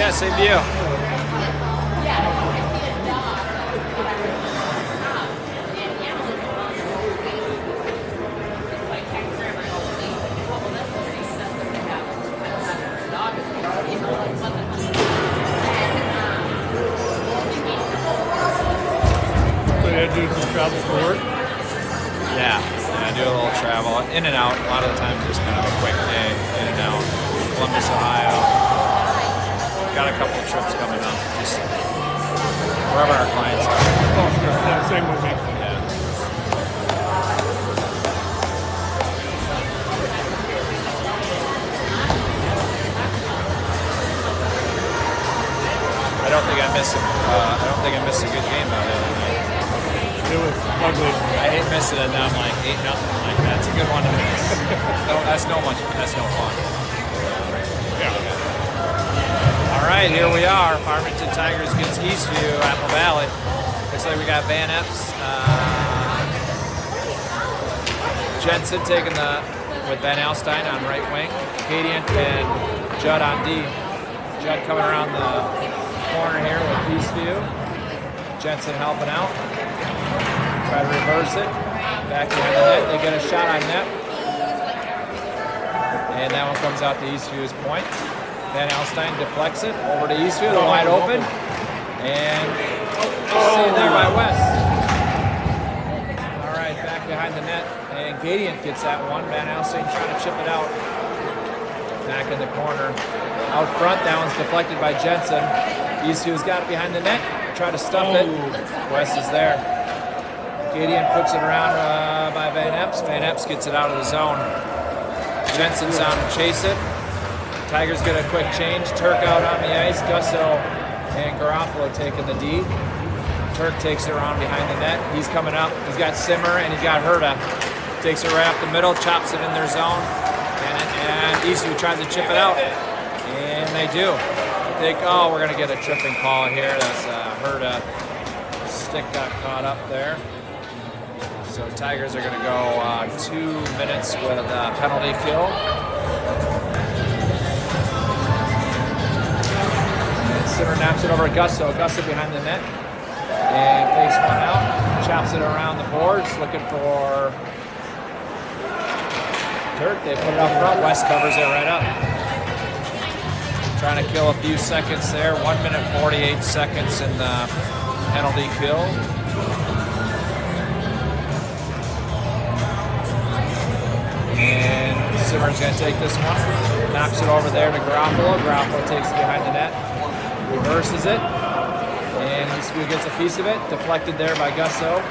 Yeah, same to you. Do some travel for work? Yeah, I do a little travel, in and out. A lot of the times just kind of a quick day, in and out. Columbus, Ohio. Got a couple of trips coming up, just wherever our clients are. Oh, sure. Yeah, same with me. Yeah. I don't think I missed a good game out of it. It was ugly. I hate missing it now. I'm like 8-0. Like that's a good one to miss. No, that's no fun. Yeah. All right, here we are. Farmington Tigers against Eastview, Apple Valley. Looks like we got Van Epps, Jensen taking with Van Alstyne on right wing, Gadiant and Judd on D. Judd coming around the corner here with Eastview. Jensen helping out. Try to reverse it. Back behind the net. They get a shot on net. And that one comes out to Eastview's point. Van Alstyne deflects it over to Eastview. They're wide open. And saved there by West. All right, back behind the net. And Gadiant gets that one. Van Alstyne trying to chip it out. Back in the corner. Out front, that one's deflected by Jensen. Eastview's got it behind the net. Try to stuff it. West is there. Gadiant puts it around by Van Epps. Van Epps gets it out of the zone. Jensen's on to chase it. Tigers get a quick change. Turk out on the ice. Gusso and Garofalo taking the D. Turk takes it around behind the net. He's coming up. He's got Simmer and he's got Herta. Takes it right up the middle, chops it in their zone. And Eastview tries to chip it out. And they do. They think, oh, we're going to get a tripping call here. That's Herta. Stick got caught up there. So Tigers are going to go 2 minutes with a penalty kill. And Simmer naps it over to Gusso. Gusso behind the net. And takes one out. Chops it around the boards. Looking for Turk. They put it up front. West covers it right up. Trying to kill a few seconds there. 1 minute 48 seconds in the penalty kill. And Simmer's going to take this one. Knocks it over there to Garofalo. Garofalo takes it behind the net. Reverses it. And Eastview gets a piece of it. Deflected there by Gusso.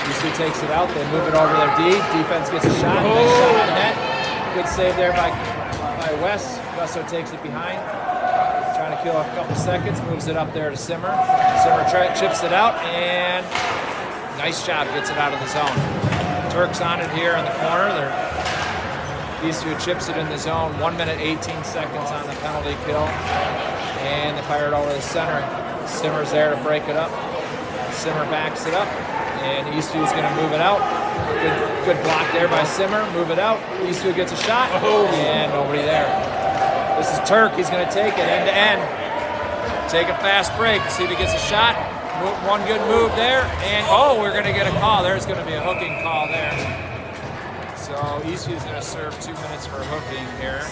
Eastview takes it out. They move it over their D. Defense gets a shot. Nice shot on net. Good save there by West. Gusso takes it behind. Trying to kill a couple seconds. Moves it up there to Simmer. Simmer chips it out. And nice job. Gets it out of the zone. Turk's on it here in the corner. Eastview chips it in the zone. 1 minute 18 seconds on the penalty kill. And they fire it over to the center. Simmer's there to break it up. Simmer backs it up. And Eastview's going to move it out. Good block there by Simmer. Move it out. Eastview gets a shot. And nobody there. This is Turk. He's going to take it end to end. Take a fast break. See if he gets a shot. One good move there, and oh, we're going to get a call. There's going to be a hooking call there. So Eastview's going to serve 2 minutes for hooking here.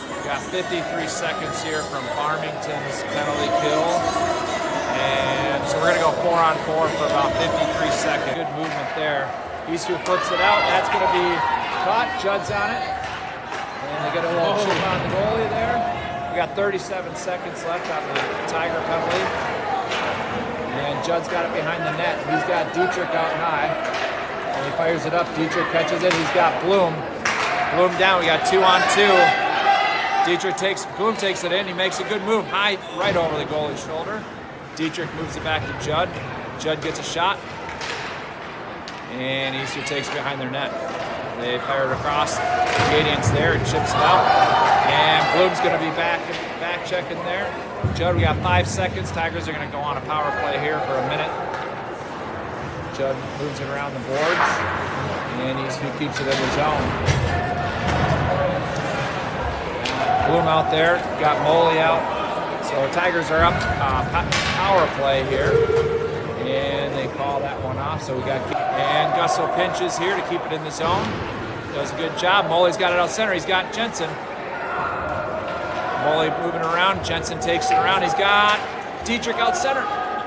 We've got 53 seconds here from Farmington's penalty kill. And so we're going to go 4-on-4 for about 53 seconds. Good movement there. Eastview flips it out. That's going to be caught. Judd's on it. And they get a little chip on the goalie there. We got 37 seconds left on the Tiger penalty. And Judd's got it behind the net. He's got Dietrich out high. And he fires it up. Dietrich catches it. He's got Bloom. Bloom down. We got 2-on-2. Bloom takes it in. He makes a good move. High right over the goalie's shoulder. Dietrich moves it back to Judd. Judd gets a shot. And Easter takes behind their net. They fire it across. Gadiant's there. It chips it out. And Bloom's going to be back checking there. Judd, we got 5 seconds. Tigers are going to go on a power play here for a minute. Judd moves it around the boards. And Eastview keeps it in the zone. Bloom out there, got Moley out. So Tigers are up power play here. And they call that one off. So we got, and Gusso pinches here to keep it in the zone. Does a good job. Moley's got it out center. He's got Jensen. Moley moving around. Jensen takes it around. He's got Dietrich out center.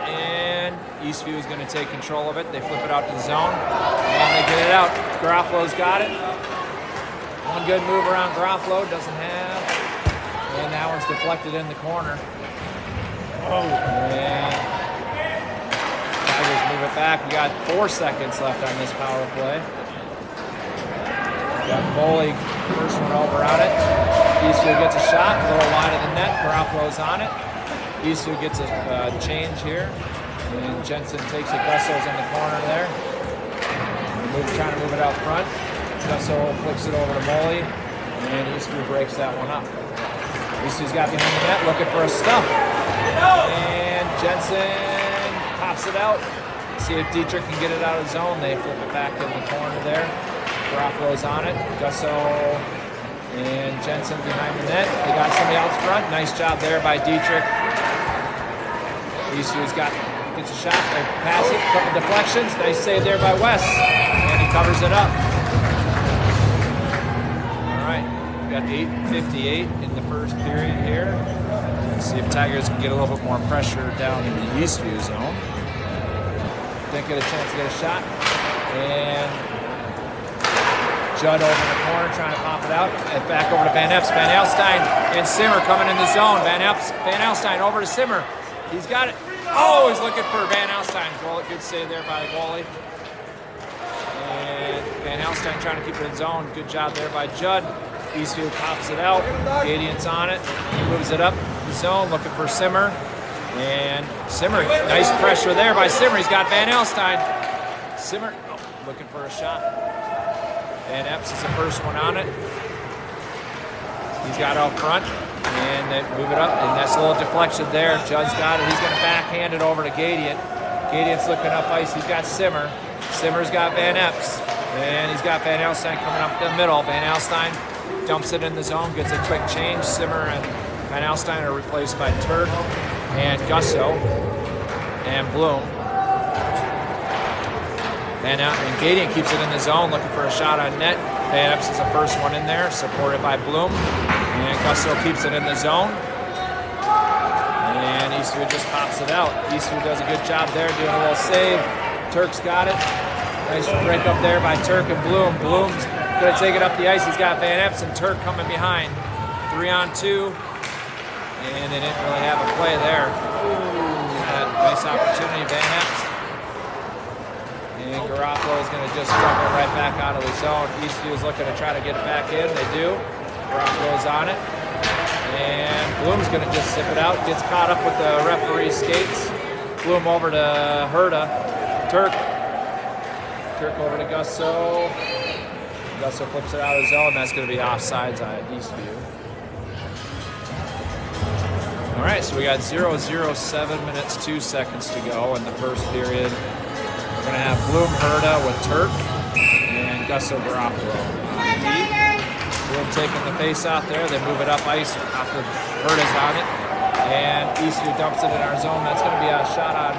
And Eastview is going to take control of it. They flip it out to the zone. And they get it out. Garofalo's got it. One good move around Garofalo. Doesn't have. And that one's deflected in the corner. Oh. And Tigers move it back. We got 4 seconds left on this power play. Got Moley, first one over on it. Eastview gets a shot, little wide of the net. Garofalo's on it. Eastview gets a change here. And Jensen takes it. Gusso's in the corner there. Trying to move it out front. Gusso flips it over to Moley. And Eastview breaks that one up. Eastview's got behind the net, looking for a stuff. And Jensen pops it out. See if Dietrich can get it out of zone. They flip it back in the corner there. Garofalo's on it. Gusso and Jensen behind the net. They got somebody out front. Nice job there by Dietrich. Eastview's gets a shot. They pass it. Couple deflections. Nice save there by Wes. And he covers it up. All right. We got 8:58 in the first period here. Let's see if Tigers can get a little bit more pressure down in the Eastview zone. Didn't get a chance to get a shot. And Judd over in the corner trying to pop it out. And back over to Van Epps. Van Alstyne and Simmer coming in the zone. Van Alstyne over to Simmer. He's got it. Oh, he's looking for Van Alstyne. Good save there by the goalie. And Van Alstyne trying to keep it in zone. Good job there by Judd. Eastview pops it out. Gadiant's on it. He moves it up the zone, looking for Simmer. And Simmer, nice pressure there by Simmer. He's got Van Alstyne. Simmer, looking for a shot. Van Epps is the first one on it. He's got out front. And they move it up, and that's a little deflection there. Judd's got it. He's going to backhand it over to Gadiant. Gadiant's looking up ice. He's got Simmer. Simmer's got Van Epps. And he's got Van Alstyne coming up the middle. Van Alstyne dumps it in the zone, gets a quick change. Simmer and Van Alstyne are replaced by Turk and Gusso and Bloom. And Gadiant keeps it in the zone, looking for a shot on net. Van Epps is the first one in there, supported by Bloom. And Gusso keeps it in the zone. And Eastview just pops it out. Eastview does a good job there, doing a little save. Turk's got it. Nice break up there by Turk and Bloom. Bloom's going to take it up the ice. He's got Van Epps and Turk coming behind. 3-on-2. And they didn't really have a play there. Nice opportunity, Van Epps. And Garofalo is going to just dump it right back out of the zone. Eastview is looking to try to get it back in. They do. Garofalo's on it. And Bloom's going to just sip it out. Gets caught up with the referee's skates. Bloom over to Herta. Turk over to Gusso. Gusso flips it out of the zone. That's going to be offsides on Eastview. All right, so we got 0-0, 7 minutes, 2 seconds to go in the first period. We're going to have Bloom Herta with Turk and Gusso Garofalo on D. Bloom taking the face out there. They move it up ice after Herta's on it. And Eastview dumps it in our zone. That's going to be a shot on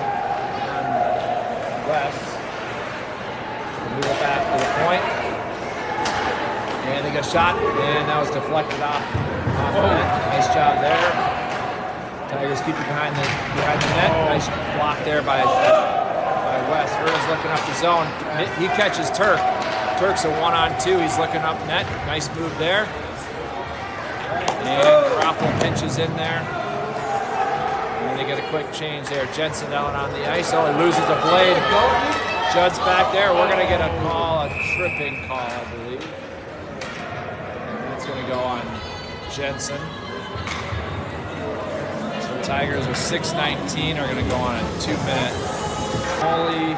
West. Move it back to the point. And they get a shot, and that was deflected off the net. Nice job there. Tigers keep it behind the net. Nice block there by West. Herta's looking up the zone. He catches Turk. Turk's a 1-on-2. He's looking up net. Nice move there. And Garofalo pinches in there. And they get a quick change there. Jensen down on the ice. Oh, he loses the blade. Judd's back there. We're going to get a call, a tripping call, I believe. And that's going to go on Jensen. So Tigers with 6:19 are going to go on a 2-minute. Moley,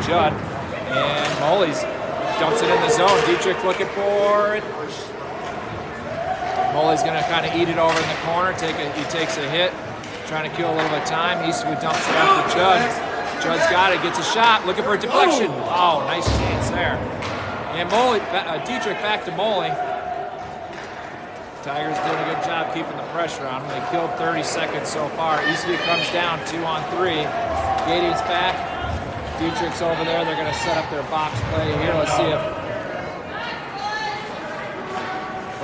Judd, and Moley's dumps it in the zone. Dietrich looking for it. Moley's going to kind of eat it over in the corner. He takes a hit, trying to kill a little bit of time. Eastwood dumps it out to Judd. Judd's got it, gets a shot, looking for a deflection. Oh, nice chance there. And Dietrich back to Moley. Tigers doing a good job keeping the pressure on them. They killed 30 seconds so far. Eastview comes down 2-on-3. Gadian's back. Dietrich's over there. They're going to set up their box play here. Let's see if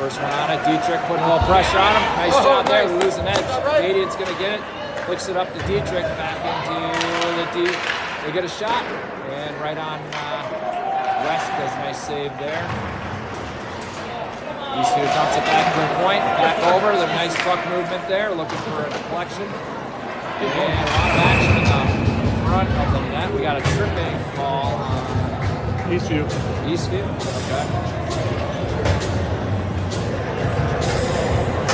first one on it. Dietrich putting a little pressure on him. Nice job there. They lose an edge. Gadian's going to get it. Flicks it up to Dietrich. Back into the D. They get a shot. And right on West does a nice save there. Eastview dumps it back to the point. Back over. The nice puck movement there. Looking for a deflection. And a lot of action in the front of the net. We got a tripping call on Eastview. Eastview. Okay.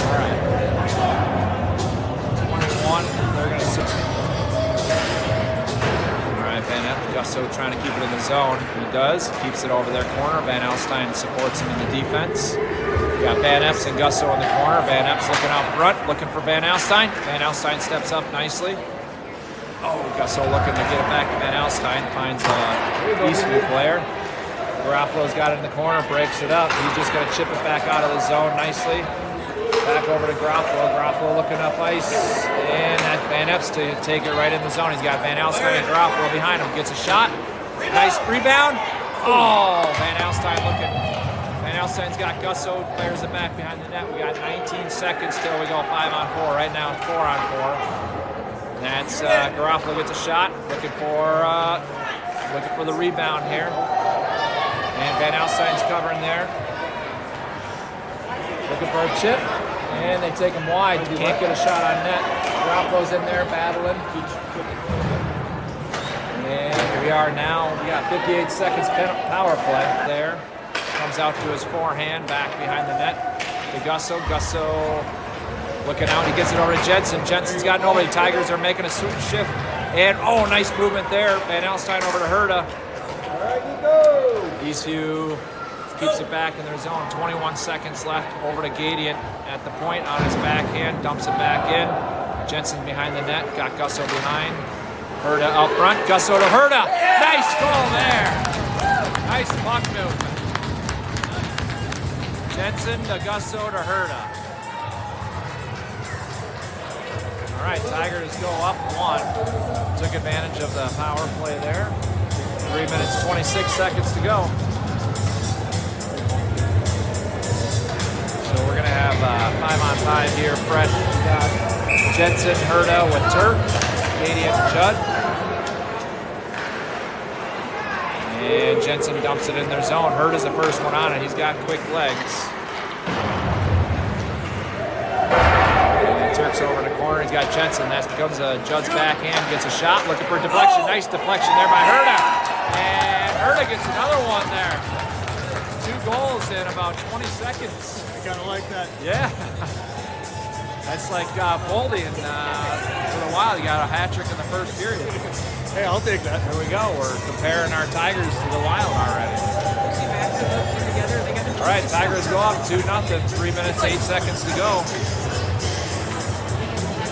All right. 21. They're going to sit. All right, Van Epp. Gusto trying to keep it in the zone. He does. Keeps it over their corner. Van Alstyne supports him in the defense. We got Van Epps and Gusto in the corner. Van Epps looking out front, looking for Van Alstyne. Van Alstyne steps up nicely. Oh, Gusto looking to get it back to Van Alstyne. Finds a Eastview player. Garofalo's got it in the corner, breaks it up. He's just going to chip it back out of the zone nicely. Back over to Garofalo. Garofalo looking up ice. And that Van Epps to take it right in the zone. He's got Van Alstyne and Garofalo behind him. Gets a shot. Nice rebound. Oh, Van Alstyne looking. Van Alstyne's got Gusto, fires it back behind the net. We got 19 seconds till we go 5-on-4. Right now it's 4-on-4. That's Garofalo gets a shot, looking for the rebound here. And Van Alstyne's covering there. Looking for a chip, and they take him wide. Can't get a shot on net. Garofalo's in there battling. And here we are now. We got 58 seconds power play there. Comes out to his forehand, back behind the net. To Gusto. Gusto looking out. He gets it over to Jensen. Jensen's got nobody. Tigers are making a swoop shift. And, oh, nice movement there. Van Alstyne over to Herta. All right, you go. Eastview keeps it back in their zone. 21 seconds left. Over to Gadian at the point on his backhand. Dumps it back in. Jensen behind the net. Got Gusto behind. Herta out front. Gusto to Herta. Nice goal there. Nice puck movement. Jensen to Gusto to Herta. All right, Tigers go up 1. Took advantage of the power play there. 3 minutes, 26 seconds to go. So we're going to have 5-on-5 here. Fresh. We got Jensen, Herta with Turk, Gadian, Judd. And Jensen dumps it in their zone. Herta's the first one on it. He's got quick legs. And Turk's over in the corner. He's got Jensen. That becomes a Judd's backhand. Gets a shot. Looking for a deflection. Oh! Nice deflection there by Herta. And Herta gets another one there. 2 goals in about 20 seconds. I kind of like that. Yeah. That's like Boldy for a while. He got a hat trick in the first period. Hey, I'll take that. There we go. We're comparing our Tigers to the Wild already. All right, Tigers go up 2-0. 3 minutes, 8 seconds to go.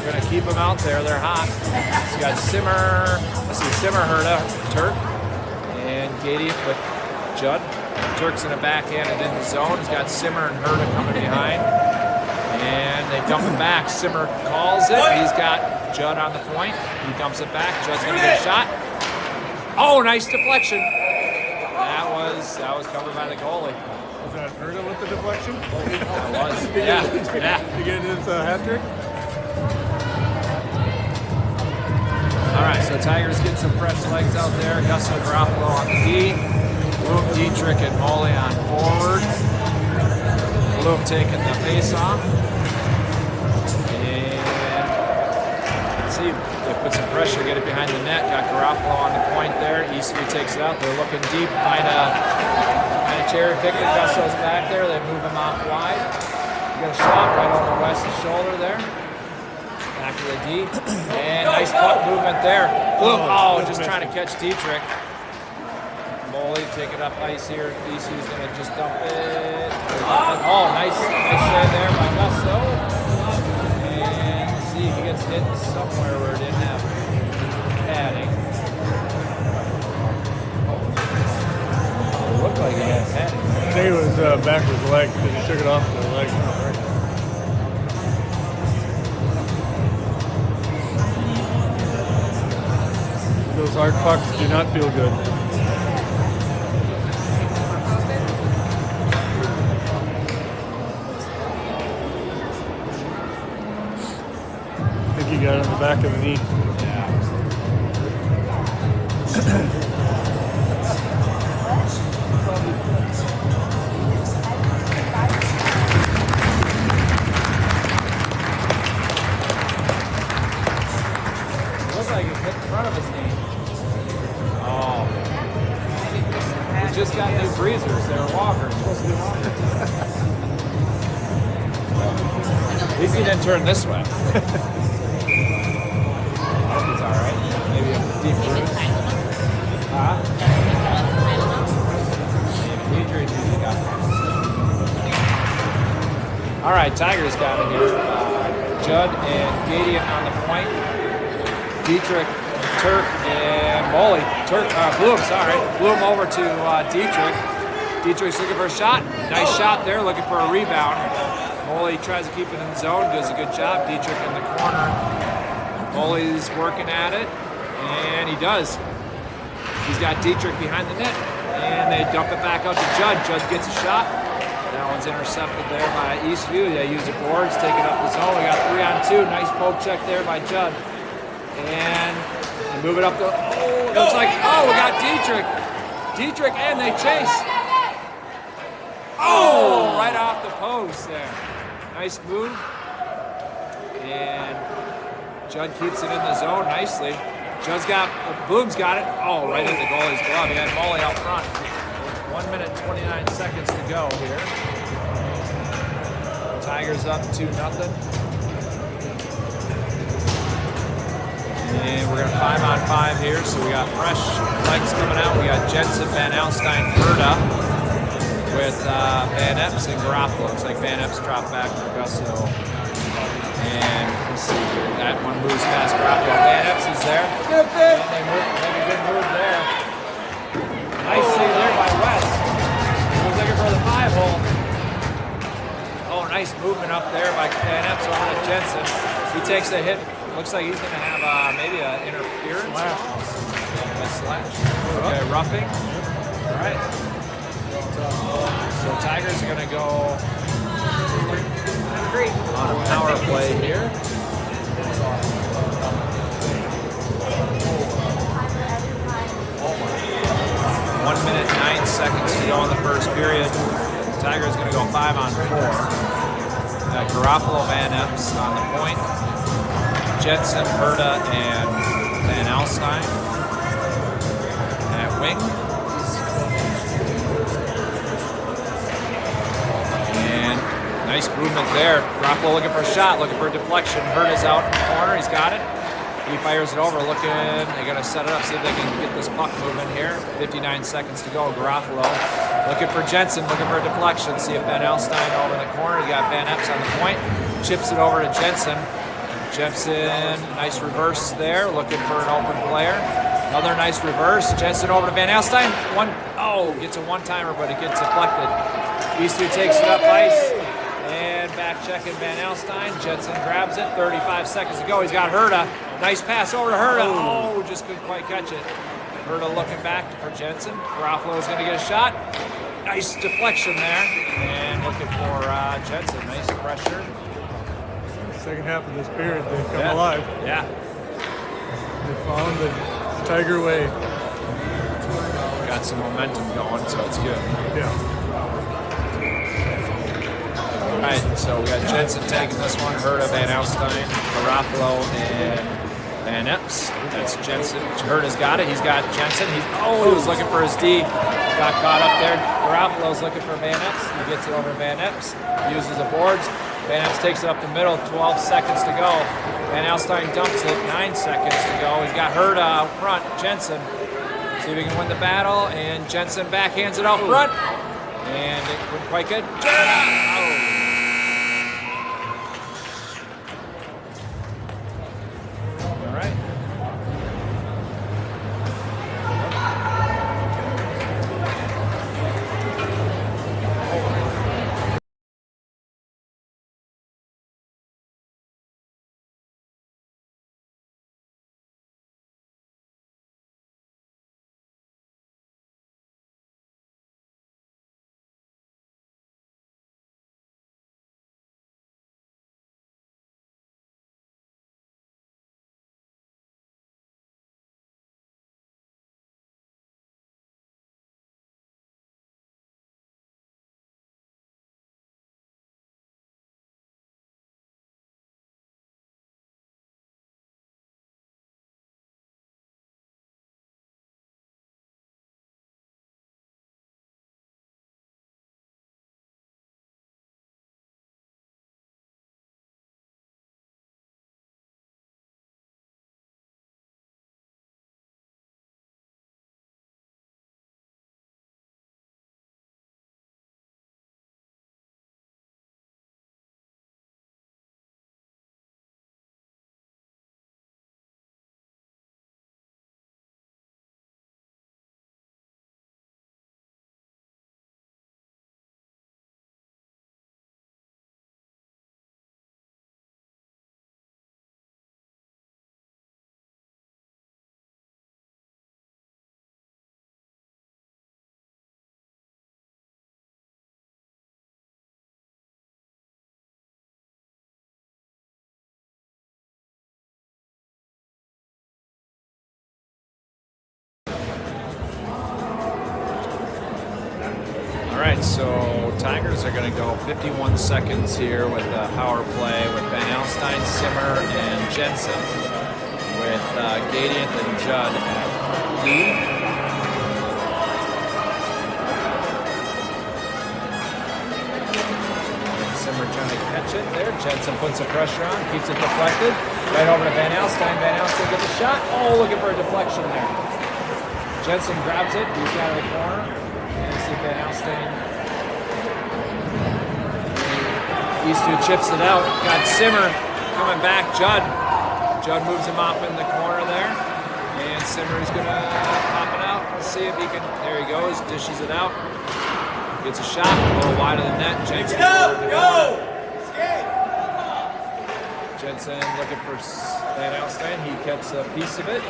We're going to keep them out there. They're hot. He's got Simmer. Let's see, Simmer, Herta, Turk, and Gadian with Judd. Turk's in a backhand and in the zone. He's got Simmer and Herta coming behind. And they dump it back. Simmer calls it. He's got Judd on the point. He dumps it back. Judd's going to get a shot. Oh, nice deflection. That was covered by the goalie. Was that Herta with the deflection? That was. Yeah. To get his hat trick? All right, so Tigers get some fresh legs out there. Gusto Garofalo on the D. Bloom, Dietrich, and Molly on forward. Bloom taking the face off. And let's see, they put some pressure, get it behind the net. Got Garofalo on the point there. Eastview takes it out. They're looking deep, find a cherry picker. Gusto's back there. They move him out wide. Get a shot right over West's shoulder there. Back to the D. And nice puck movement there. Bloom, just trying to catch Dietrich. Molly taking up ice here. Eastview's going to just dump it. Oh, nice save there by Gusto. And let's see, he gets hit somewhere where it didn't have padding. It looked like he had padding. I think it was back with his leg because he took it off the leg. Those hard pucks do not feel good. I think he got it on the back of the knee. Looks like it hit in front of his knee. Oh. We just got new breezers. They were walkers. Supposed to be walkers. At least he didn't turn this way. I hope he's alright. Maybe a deep bruise. Huh? Maybe he got Alright, Tigers got it here. Judd and Gadian on the point. Dietrich, Turk, and Molly. Bloom over to Dietrich. Dietrich's looking for a shot. Nice shot there, looking for a rebound. Molly tries to keep it in the zone, does a good job. Dietrich in the corner. Molly's working at it, and he does. He's got Dietrich behind the net, and they dump it back out to Judd. Judd gets a shot. That one's intercepted there by Eastview. They use the boards, take it up the zone. We got 3-on-2. Nice poke check there by Judd. And they move it up the. Oh, looks like. Oh, we got Dietrich. Dietrich, and they chase. Oh, right off the post there. Nice move. And Judd keeps it in the zone nicely. Bloom's got it. Oh, right in the goalie's glove. He had Molly out front. 1 minute, 29 seconds to go here. Tigers up 2-0. And we're going to 5-on-5 here, so we got fresh legs coming out. We got Jensen, Van Alstyne, Herta with Van Epps and Garofalo. Looks like Van Epps dropped back for Gusto. And let's see here. That one moves past Garofalo. Van Epps is there. And they make a good move there. Nice save there by West. He was looking for the 5-hole. Oh, nice movement up there by Van Epps over to Jensen. He takes a hit. Looks like he's going to have maybe an interference. A slash. Okay, roughing. All right. So Tigers are going to go on a power play here. 1 minute, 9 seconds to go in the first period. Tigers are going to go 5-on-4. Garofalo, Van Epps on the point. Jensen, Herta, and Van Alstyne at wing. And nice movement there. Garofalo looking for a shot, looking for a deflection. Herta's out in the corner, he's got it. He fires it over, they're going to set it up, see if they can get this puck moving here. 59 seconds to go. Garofalo looking for Jensen, looking for a deflection. See if Van Alstyne over in the corner. You got Van Epps on the point. Chips it over to Jensen. Jensen, nice reverse there, looking for an open player. Another nice reverse. Jensen over to Van Alstyne. Gets a one-timer, but it gets deflected. Eastview takes it up ice. And back checking Van Alstyne. Jensen grabs it. 35 seconds to go. He's got Herta. Nice pass over to Herta. Oh, just couldn't quite catch it. Herta looking back for Jensen. Garofalo is going to get a shot. Nice deflection there. And looking for Jensen. Nice pressure. Second half of this period, they've come alive. Yeah. They found the Tiger way. Got some momentum going, so it's good. Yeah. All right, so we got Jensen taking this one. Herta, Van Alstyne, Garofalo, and Van Epps. That's Jensen. Herta's got it. He's got Jensen. He was looking for his D. Got caught up there. Garofalo's looking for Van Epps. He gets it over to Van Epps. Uses the boards. Van Epps takes it up the middle, 12 seconds to go. Van Alstyne dumps it, 9 seconds to go. He's got Herta out front, Jensen. See if he can win the battle, and Jensen backhands it out front. And it couldn't quite get. so Tigers are going to go 51 seconds here with power play with Van Alstyne, Simmer, and Jensen, with Gadiant and Judd at D. Simmer trying to catch it there. Jensen puts some pressure on, keeps it deflected. Right over to Van Alstyne. Van Alstyne gets a shot. Oh, looking for a deflection there. Jensen grabs it. He's got it in the corner. And you see Van Alstyne. Eastview chips it out. Got Simmer coming back. Judd moves him off in the corner there. And Simmer is going to pop it out. Let's see if he can. There he goes. Dishes it out. Gets a shot. A little wide of the net. Jensen. Jensen looking for Van Alstyne. He gets a piece of it.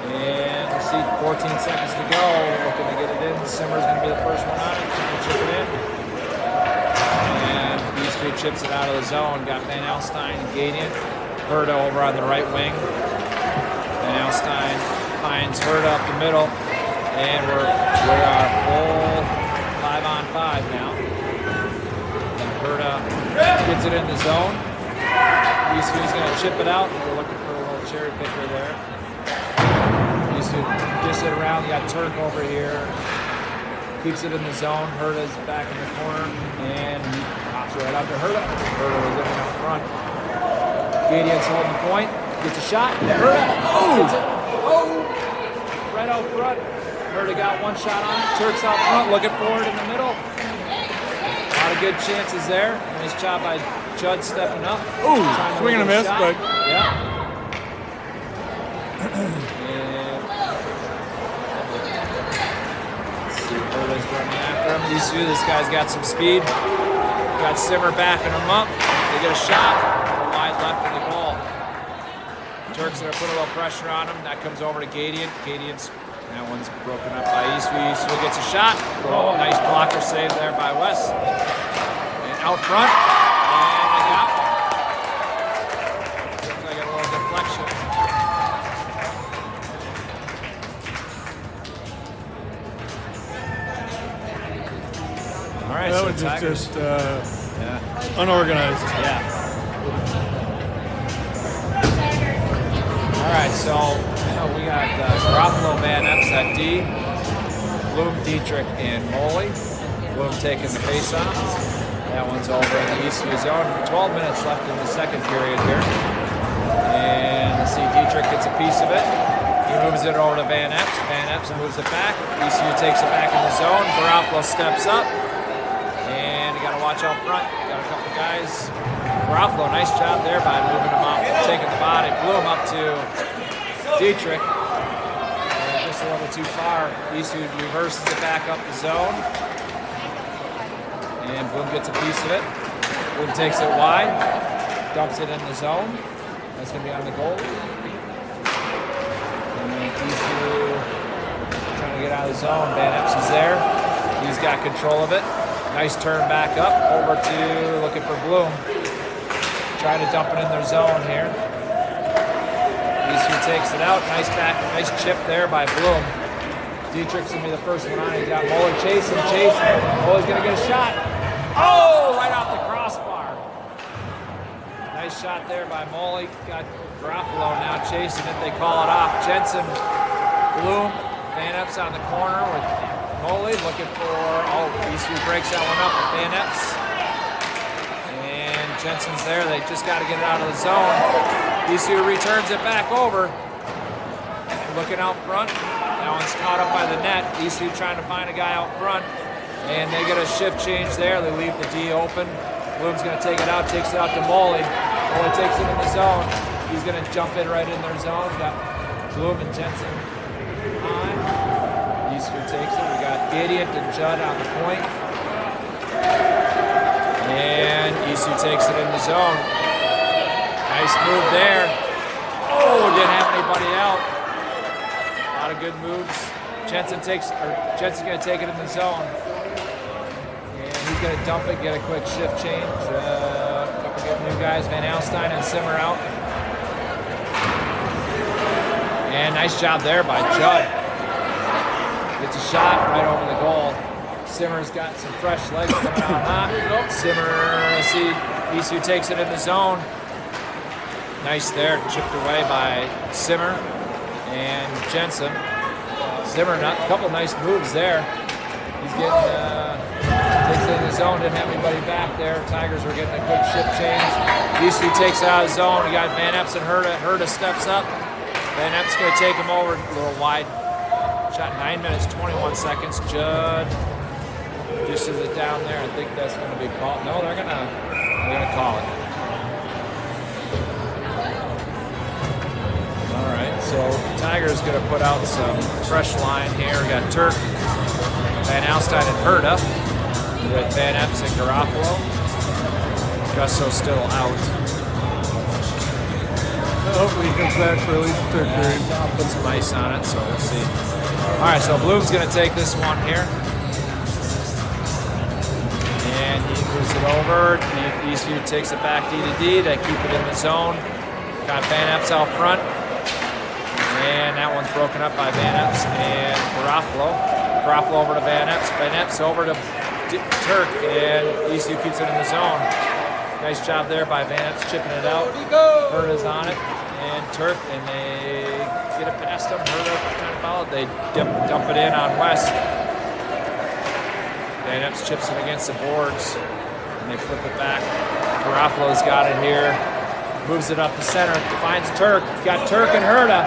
And we see 14 seconds to go. Looking to get it in. Simmer's going to be the first one on it. Trying to chip it in. And Eastview chips it out of the zone. Got Van Alstyne, Gadiant, Herta over on the right wing. Van Alstyne finds Herta up the middle. And we're full 5-on-5 now. And Herta gets it in the zone. Eastview's going to chip it out. We're looking for a little cherry picker there. Eastview gets it around. You got Turk over here. Keeps it in the zone. Herta's back in the corner. And he pops right up to Herta. Herta was looking up front. Gadiant's holding the point. Gets a shot. Herta. Oh! Right out front. Herta got one shot on it. Turk's out front. Looking forward in the middle. A lot of good chances there. Nice job by Judd stepping up. Ooh, swing and a miss, but yeah. Let's see, Herta's running after him. Eastview, this guy's got some speed. Got Simmer backing him up. They get a shot. A wide left of the goal. Turk's gonna put a little pressure on him. That comes over to Gadiant. That one's broken up by Eastview. Eastview gets a shot. Oh, nice blocker save there by Wes. And out front. And they got one. Looks like a little deflection. All right, that so was Tigers. just unorganized. Yeah. All right, so we got Garofalo, Van Epps at D, Bloom, Dietrich, and Moley. Bloom taking the face-off. That one's over in the Eastview zone. 12 minutes left in the second period here. And let's see, Dietrich gets a piece of it. He moves it over to Van Epps. Van Epps moves it back. Eastview takes it back in the zone. Garofalo steps up. And you got to watch out front. Got a couple guys. Garofalo, nice job there by moving him off, taking the body. Bloom up to Dietrich. And just a little too far. Eastview reverses it back up the zone. And Bloom gets a piece of it. Bloom takes it wide. Dumps it in the zone. That's going to be on the goal. And then Eastview trying to get out of the zone. Van Epps is there. He's got control of it. Nice turn back up. Over to looking for Bloom. Trying to dump it in their zone here. Eastview takes it out. Nice chip there by Bloom. Dietrich's going to be the first one on. He's got Moeller chasing. Moeller's going to get a shot. Oh, right off the crossbar. Nice shot there by Moley. Got Garofalo now chasing it. They call it off. Jensen, Bloom, Van Epps on the corner with Moley looking for, Eastview breaks that one up with Van Epps. Jensen's there. They just got to get it out of the zone. Eastview returns it back over. Looking out front. That one's caught up by the net. Eastview trying to find a guy out front. And they get a shift change there. They leave the D open. Bloom's going to take it out. Takes it out to Moley. Moley takes it in the zone. He's going to jump in right in their zone. Got Bloom and Jensen on. Eastview takes it. We got Gadiant and Judd on the point. And Eastview takes it in the zone. Nice move there. Oh, didn't have anybody out. A lot of good moves. Jensen's going to take it in the zone. And he's going to dump it, get a quick shift change. A couple good new guys, Van Alstyne and Simmer out. And nice job there by Judd. Gets a shot right over the goal. Simmer's got some fresh legs coming out hot. Simmer, let's see, Eastview takes it in the zone. Nice there, chipped away by Simmer and Jensen. Simmer, a couple nice moves there. He's getting, takes it in the zone, didn't have anybody back there. Tigers were getting a quick shift change. Eastview takes it out of the zone. You got Van Epps and Herta. Herta steps up. Van Epps going to take him over a little wide. Shot 9 minutes, 21 seconds. Judd just is it down there. I think that's going to be called. No, they're going to call it. All right, so Tigers going to put out some fresh line here. We got Turk, Van Alstyne, and Herta with Van Epps and Garofalo. Gusso still out. Hopefully he comes back for at least the third period. I'll put some ice on it, so we'll see. All right, so Bloom's going to take this one here. And he moves it over. Eastview takes it back D to D. They keep it in the zone. Got Van Epps out front. And that one's broken up by Van Epps and Garofalo. Garofalo over to Van Epps. Van Epps over to Turk. And Eastview keeps it in the zone. Nice job there by Van Epps chipping it out. Herta's on it. And Turk, and they get it past them. Herta trying to follow it. They dump it in on West. Van Epps chips it against the boards, and they flip it back. Garofalo's got it here. Moves it up the center. Finds Turk. Got Turk and Herta.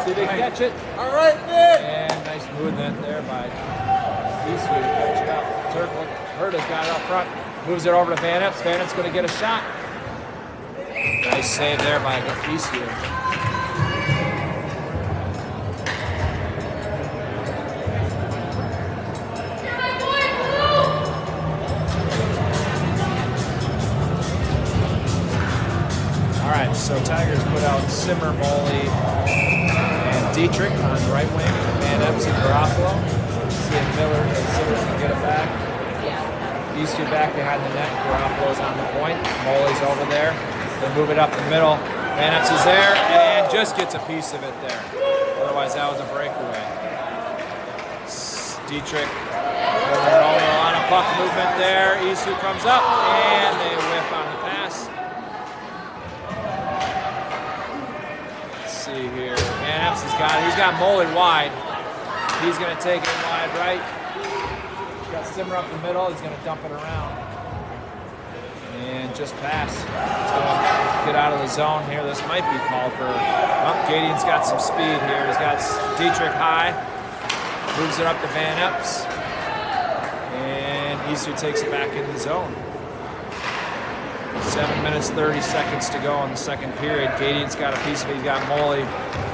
See if they can catch it. All right, man. And nice movement there by Eastview to catch it up. Turk, Herta's got it up front. Moves it over to Van Epps. Van Epps going to get a shot. Nice save there by Eastview. All right, so Tigers put out Simmer, Moley, and Dietrich on the right wing. Van Epps and Garofalo. See if Miller and Simmer can get it back. Eastview back behind the net. Garofalo's on the point. Moley's over there. They move it up the middle. Van Epps is there and just gets a piece of it there. Otherwise, that was a breakaway. Dietrich moving it over. A lot of puck movement there. Eastview comes up and they whiff on the pass. Let's see here. Van Epps has got it. He's got Moley wide. He's going to take it wide right. He's got Simmer up the middle. He's going to dump it around. And just pass. So get out of the zone here. This might be called for. Oh, Gadian's got some speed here. He's got Dietrich high. Moves it up to Van Epps. And Eastview takes it back in the zone. 7 minutes, 30 seconds to go in the second period. Gadian's got a piece of it. He's got Moley.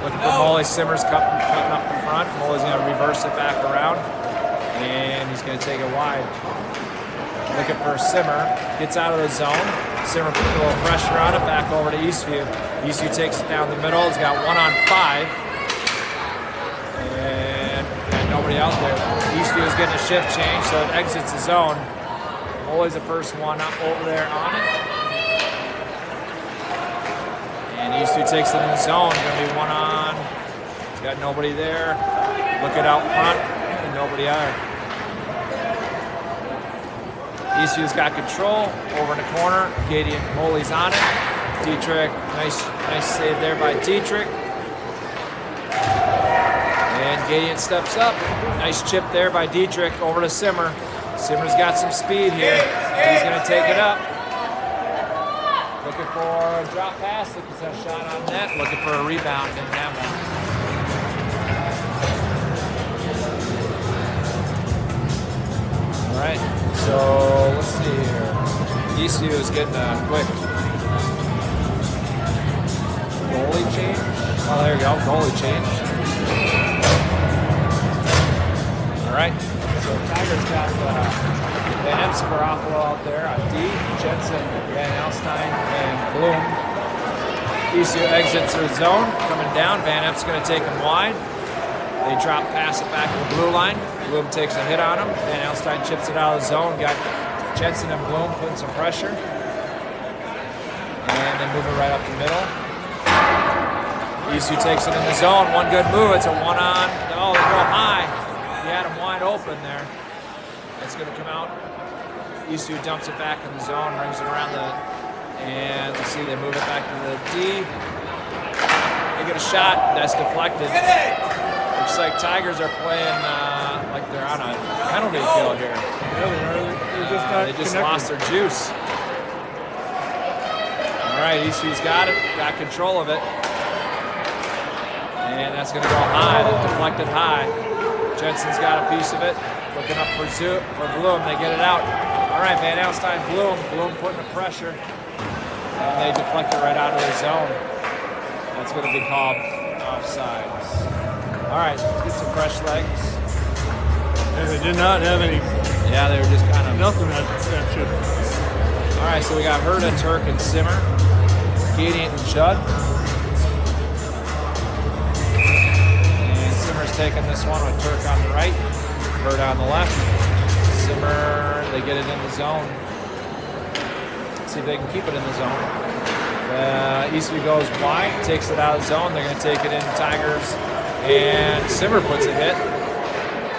Looking for Moley. Simmer's cutting up the front. Moley's going to reverse it back around. And he's going to take it wide. Looking for Simmer, gets out of the zone. Simmer puts a little pressure on it, back over to Eastview. Eastview takes it down the middle. He's got 1-on-5. And got nobody out there. Eastview is getting a shift change, so it exits the zone. Always the first one up over there on it. And Eastview takes it in the zone. Gonna be 1-on. He's got nobody there. Looking out front, and nobody there. Eastview's got control over in the corner. Gadian Moley's on it. Dietrich, nice save there by Dietrich. And Gadian steps up. Nice chip there by Dietrich over to Simmer. Simmer's got some speed here. He's going to take it up. Looking for a drop pass. Looking for a shot on net. Looking for a rebound. Didn't have one. All right. So let's see here. Eastview is getting a quick goalie change. Oh, there you go, goalie change. All right. So Tigers got Van Epps, Garofalo out there on D, Jensen, Van Alstyne, and Bloom. Eastview exits their zone, coming down. Van Epps going to take him wide. They drop pass it back to the blue line. Bloom takes a hit on him. Van Alstyne chips it out of the zone. Got Jensen and Bloom putting some pressure. And they move it right up the middle. Eastview takes it in the zone. One good move. It's a 1-on. Oh, they go high. He had him wide open there. It's going to come out. Eastview dumps it back in the zone, brings it around and you see they move it back to the D. They get a shot. That's deflected. Looks like Tigers are playing like they're on a penalty kill here. Yeah, they are. They're just not They just connected. lost their juice. All right, Eastview's got it, got control of it. And that's going to go high, that deflected high. Jensen's got a piece of it. Looking up for Bloom, they get it out. All right, Van Alstyne, Bloom putting the pressure. And they deflect it right out of the zone. That's going to be called offsides. All right, let's get some fresh legs. Yeah, they did not have any, Yeah, they were just kind of... nothing that should. All right, so we got Herta, Turk, and Simmer. Gadiant and Judd. And Simmer's taking this one with Turk on the right, Herta on the left. Simmer, they get it in the zone. See if they can keep it in the zone. Eastview goes wide, takes it out of the zone. They're going to take it in Tigers, and Simmer puts a hit.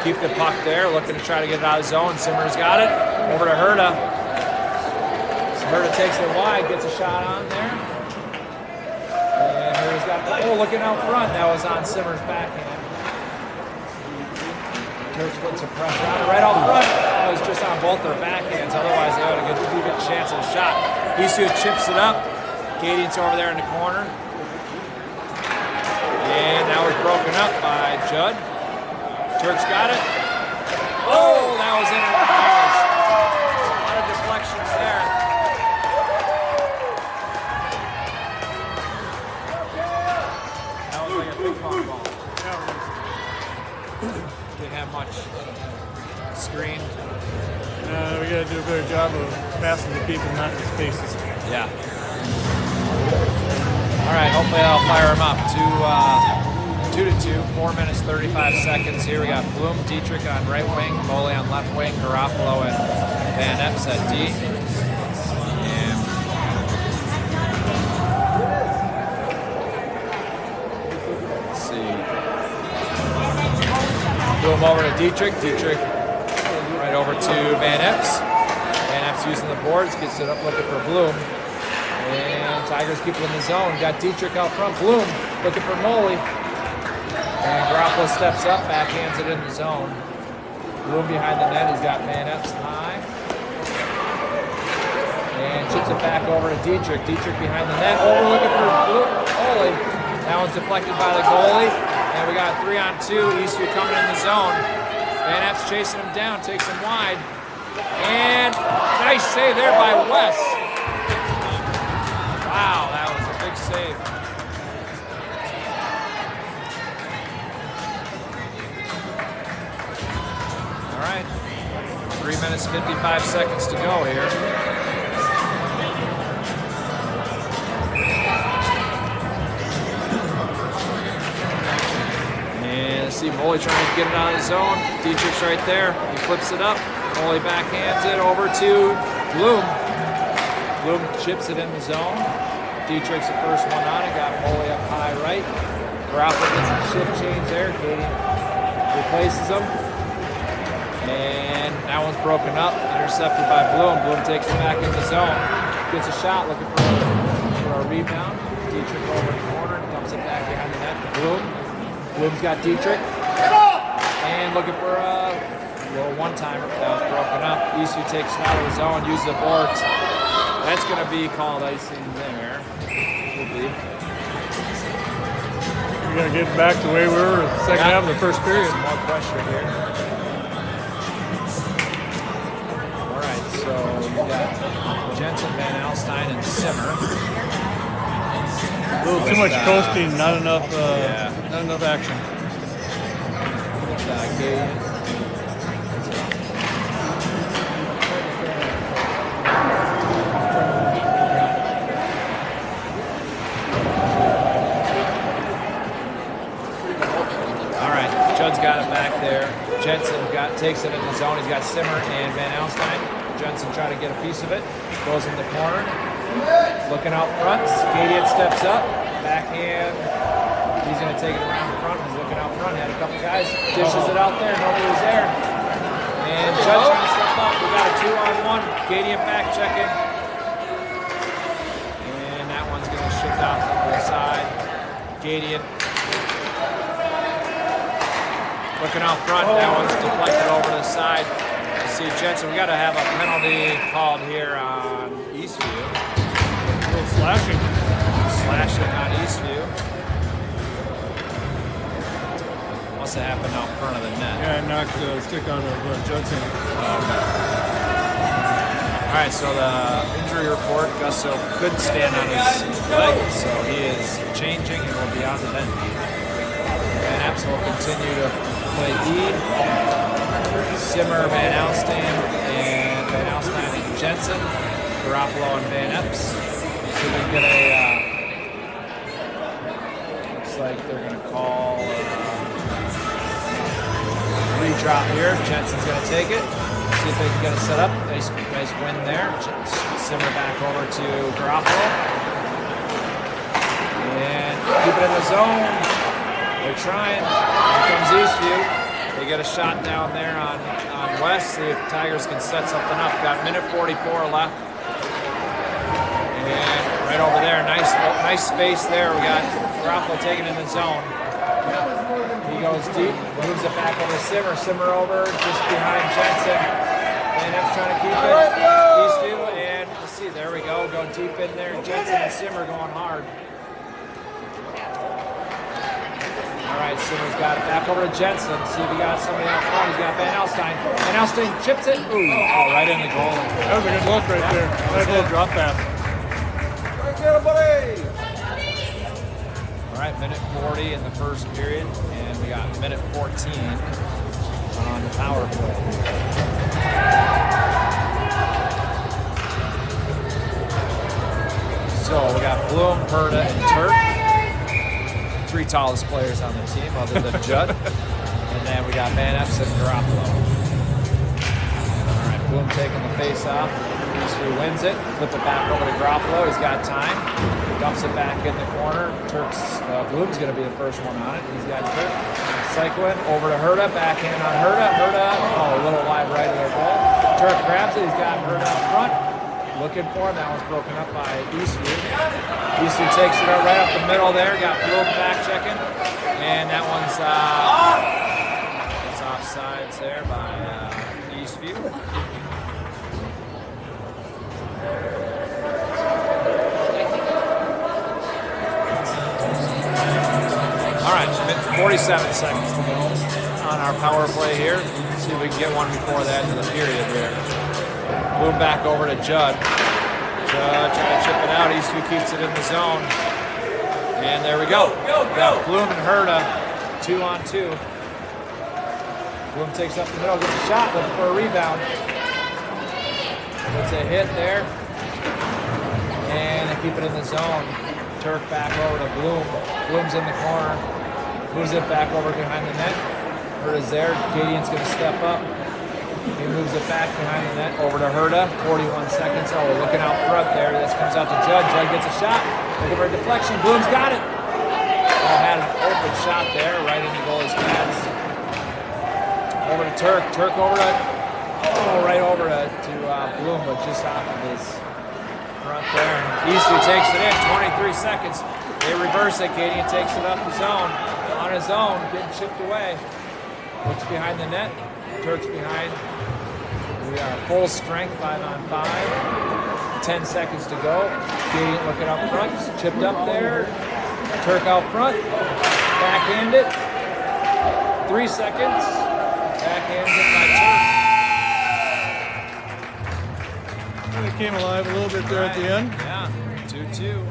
Keep the puck there, looking to try to get it out of the zone. Simmer's got it. Over to Herta. So Herta takes it wide, gets a shot on there. And Herta's got the, looking out front. That was on Simmer's backhand. Turks putting some pressure on it right out front. It was just on both their backhands. Otherwise, they had a good chance at a shot. Eastview chips it up. Gadiant's over there in the corner. And that was broken up by Judd. Turks got it. Oh, that was in it. A lot of deflections there. That was like a ping pong ball. Didn't have much screen. We got to do a better job of passing to people, not to spaces. Yeah. All right, hopefully that'll fire them up. 2-2, 4 minutes, 35 seconds here. We got Bloom, Dietrich on right wing, Moley on left wing, Garofalo and Van Epps at D. And let's see. Bloom over to Dietrich. Dietrich right over to Van Epps. Van Epps using the boards, gets it up looking for Bloom. And Tigers keep it in the zone. Got Dietrich out front. Bloom looking for Moley. And Garofalo steps up, backhands it in the zone. Bloom behind the net. He's got Van Epps high. And chips it back over to Dietrich. Dietrich behind the net. Over looking for Moley. That one's deflected by the goalie. And we got 3-on-2. Eastview coming in the zone. Van Epps chasing him down, takes him wide. And nice save there by Wes. Wow, that was a big save. All right, 3 minutes, 55 seconds to go here. And let's see, Moley trying to get it out of the zone. Dietrich's right there, he flips it up. Moley backhands it over to Bloom. Bloom chips it in the zone. Dietrich's the first one on it, got Moley up high right. Garofalo gets a shift change there. Gadiant replaces him. And that one's broken up, intercepted by Bloom. Bloom takes it back in the zone. Gets a shot, looking for a rebound. Dietrich over the corner, dumps it back behind the net to Bloom. Bloom's got Dietrich. And looking for a little one-timer. That was broken up. Eastview takes it out of the zone, uses the boards. That's going to be called icing there. Will be. We got to get back to the way we were in the second half of the first period. Some more pressure here. All right, so you got Jensen, Van Alstyne, and Simmer. A little too much coasting, not enough action. Gadiant. Judd's got it back there. Jensen takes it in the zone. He's got Simmer and Van Alstyne. Jensen trying to get a piece of it. Goes in the corner. Looking out front. Gadiant steps up. Backhand. He's going to take it around the front. He's looking out front. Had a couple guys. Dishes it out there. Nobody was there. And Judge trying to step up. We got a 2-on-1. Gadian back checking. And that one's going to shift out to the side. Gadian looking out front. That one's deflected over to the side. You see Jensen. We got to have a penalty called here on Eastview. A little slashing. Slashing on Eastview. Must have happened out front of the net. Yeah, knocked the stick out of Judson. All right, so the injury report, Gusto could stand on his leg, so he is changing and will be on the bench. Van Epps will continue to play E. Simmer, Van Alstyne, and Jensen. Garofalo and Van Epps. So we get a, looks like they're going to call redrop here. Jensen's going to take it. See if they can get it set up. Nice win there. Simmer back over to Garofalo. And keep it in the zone. They're trying. Here comes Eastview. They get a shot down there on West. See if Tigers can set something up. Got minute 44 left. And right over there, nice space there. We got Garofalo taking in the zone. He goes deep, moves it back over to Simmer. Simmer over just behind Jensen. Van Epps trying to keep it. Eastview, and let's see, there we go. Go deep in there. Jensen and Simmer going hard. All right, Simmer's got it back over to Jensen. See if he got somebody out front. He's got Van Alstyne. Van Alstyne chips it. Ooh, oh, right in the goal. That was a good look right there. Nice little drop pass. All right, minute 40 in the first period, and we got minute 14 on the power play. So we got Bloom, Herta, and Turk. 3 tallest players on the team other than Judd. And then we got Van Epps and Garofalo. All right, Bloom taking the face off. Eastview wins it. Flip it back over to Garofalo. He's got time. Dumps it back in the corner. Bloom's going to be the first one on it. He's got Turk. Cycling over to Herta. Backhand on Herta. Herta, a little wide right of their goal. Turk grabs it. He's got Herta up front. Looking for him. That one's broken up by Eastview. Eastview takes it out right up the middle there. Got Bloom back checking. And that one's it's offsides there by Eastview. All right, 47 seconds to go on our power play here. Let's see if we can get one before the end of the period here. Bloom back over to Judd. Judd trying to chip it out. Eastview keeps it in the zone. And there we go. We got Bloom and Herta, 2-on-2. Bloom takes up the middle, gets a shot, looking for a rebound. Gets a hit there. And they keep it in the zone. Turk back over to Bloom. Bloom's in the corner. Moves it back over behind the net. Herta's there. Gadian's going to step up. He moves it back behind the net over to Herta. 41 seconds. Oh, we're looking out front there. This comes out to Judd. Judd gets a shot. Looking for a deflection. Bloom's got it. Oh, had an open shot there right in the goalie's pads. Over to Turk. Turk over to, right over to Bloom, but just off of his front there. And Eastview takes it in. 23 seconds. They reverse it. Gadian takes it up the zone. On his own, getting chipped away. Looks behind the net. Turk's behind. We are full strength, 5-on-5. 10 seconds to go. Gadian looking up front. Chipped up there. Turk out front. Backhanded. 3 seconds. Backhanded by Turk. And it came alive a little bit there at the end. Yeah, 2-2.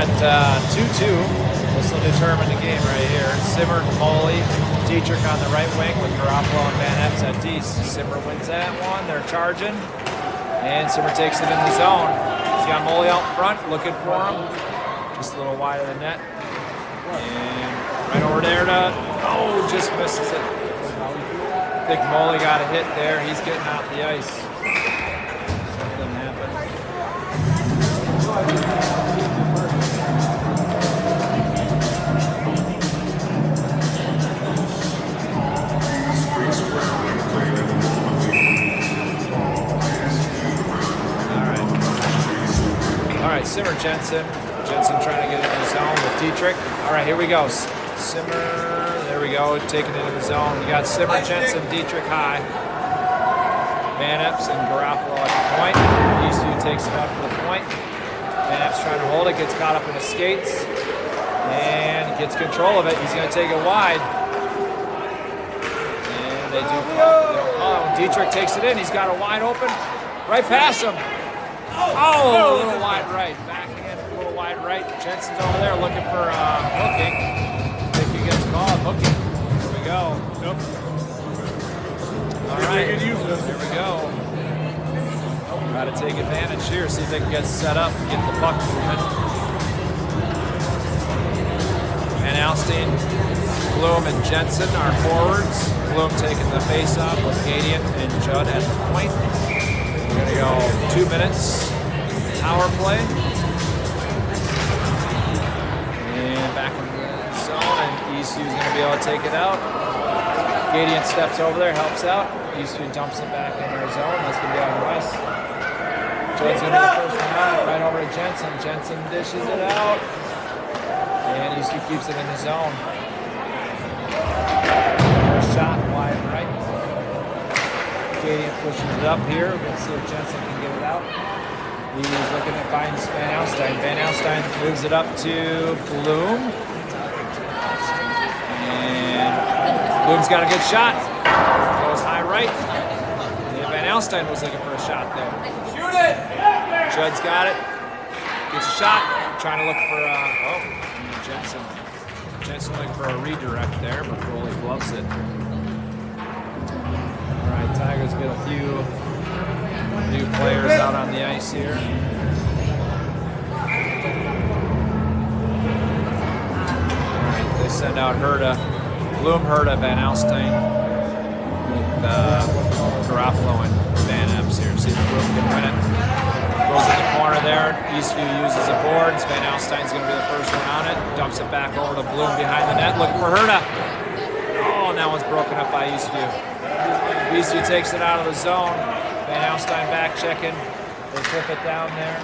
got 2-2. This will determine the game right here. Simmer, Molly, Dietrich on the right wing with Garofalo and Van Epps at D. Simmer wins that one. They're charging. And Simmer takes it in the zone. He's got Molly out front looking for him. Just a little wide of the net. And right over there to, just misses it. I think Molly got a hit there. He's getting off the ice. Something happened. All right, Simmer, Jensen. Jensen trying to get into the zone with Dietrich. All right, here we go. Simmer, there we go, taking it into the zone. We got Simmer, Jensen, Dietrich high. Van Epps and Garofalo at the point. Eastview takes it up to the point. Van Epps trying to hold it, gets caught up in his skates, and gets control of it. He's going to take it wide. And they don't call it. Dietrich takes it in. He's got it wide open. Right past him. A little wide right. Backhand, a little wide right. Jensen's over there looking for hooking. I think he gets called hooking. Here we go. Yep. All right. Here we go. Got to take advantage here. See if they can get set up and get the puck moving. Van Alstyne, Bloom, and Jensen are forwards. Bloom taking the face-off with Gadian and Judd at the point. We're going to go 2 minutes. Power play. And back in the zone, and Eastview is going to be able to take it out. Gadian steps over there, helps out. Eastview dumps it back in their zone. That's going to be on the west. Judd's going to be the first one out. Right over to Jensen. Jensen dishes it out. And Eastview keeps it in the zone. First shot, wide right. Gadian pushes it up here. Let's see if Jensen can get it out. He's looking to find Van Alstyne. Van Alstyne moves it up to Bloom. And Bloom's got a good shot. Goes high right. And Van Alstyne was looking for a shot there. Shoot it! Judd's got it. Gets a shot. Trying to look for, Jensen. Jensen looking for a redirect there, but Foley gloves it. All right, Tigers get a few new players out on the ice here. Alright, they send out Herta, Bloom, Herta, Van Alstyne with Garofalo and Van Epps here. See if Bloom can win it. Goes in the corner there. Eastview uses the boards. Van Alstyne's going to be the first one on it. Dumps it back over to Bloom behind the net, looking for Herta. And that one's broken up by Eastview. Eastview takes it out of the zone. Van Alstyne back checking. They flip it down there.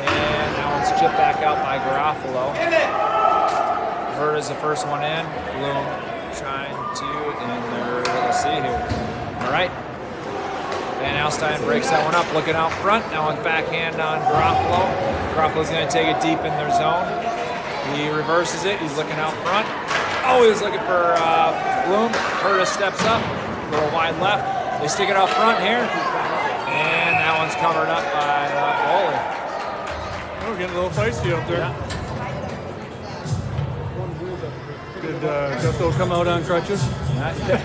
And that one's chipped back out by Garofalo. Herta's the first one in. Bloom trying to, and let's see here. All right. Van Alstyne breaks that one up, looking out front. Now one's backhand on Garofalo. Garofalo's going to take it deep in their zone. He reverses it. He's looking out front. He's looking for Bloom. Herta steps up. A little wide left. They stick it out front here. And that one's covered up by Foley. We're getting a little feisty up there. Yeah. Did Gusto come out on crutches? Not yet.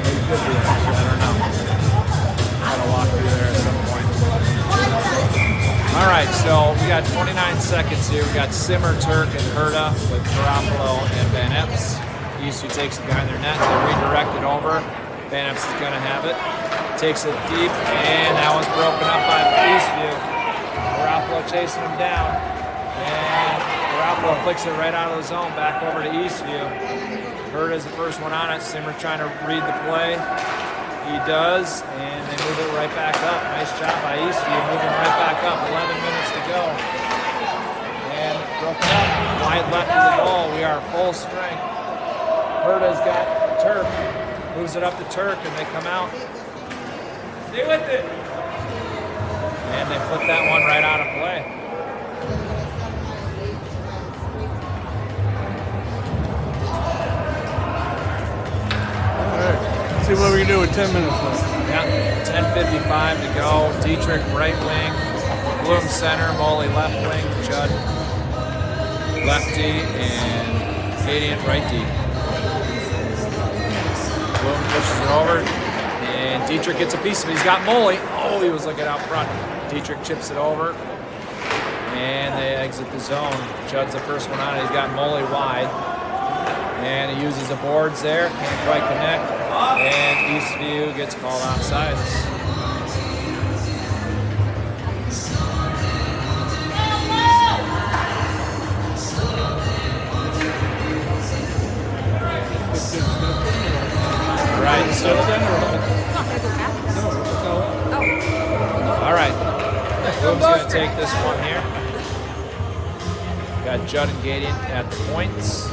He could be, actually. I don't know. Gotta walk through there at some point. All right, so we got 29 seconds here. We got Simmer, Turk, and Herta with Garofalo and Van Epps. Eastview takes it behind their net. They redirect it over. Van Epps is going to have it. Takes it deep, and that one's broken up by Eastview. Garofalo chasing him down. And Garofalo flicks it right out of the zone, back over to Eastview. Herta's the first one on it. Simmer trying to read the play. He does, and they move it right back up. Nice job by Eastview, moving right back up. 11 minutes to go. And broken up. Wide left of the goal. We are full strength. Herta's got Turk. Moves it up to Turk, and they come out. Stay with it. And they flip that one right out of play. All right. Let's see what we can do with 10 minutes left. Yeah, 10:55 to go. Dietrich right wing. Bloom center, Molly left wing, Judd lefty, and Gadian righty. Bloom pushes it over, and Dietrich gets a piece of it. He's got Molly. Oh, he was looking out front. Dietrich chips it over, and they exit the zone. Judd's the first one on. He's got Molly wide, and he uses the boards there. Can't quite connect, and Eastview gets called offsides. Right, so all right, Bloom's going to take this one here. Got Judd and Gadian at the points.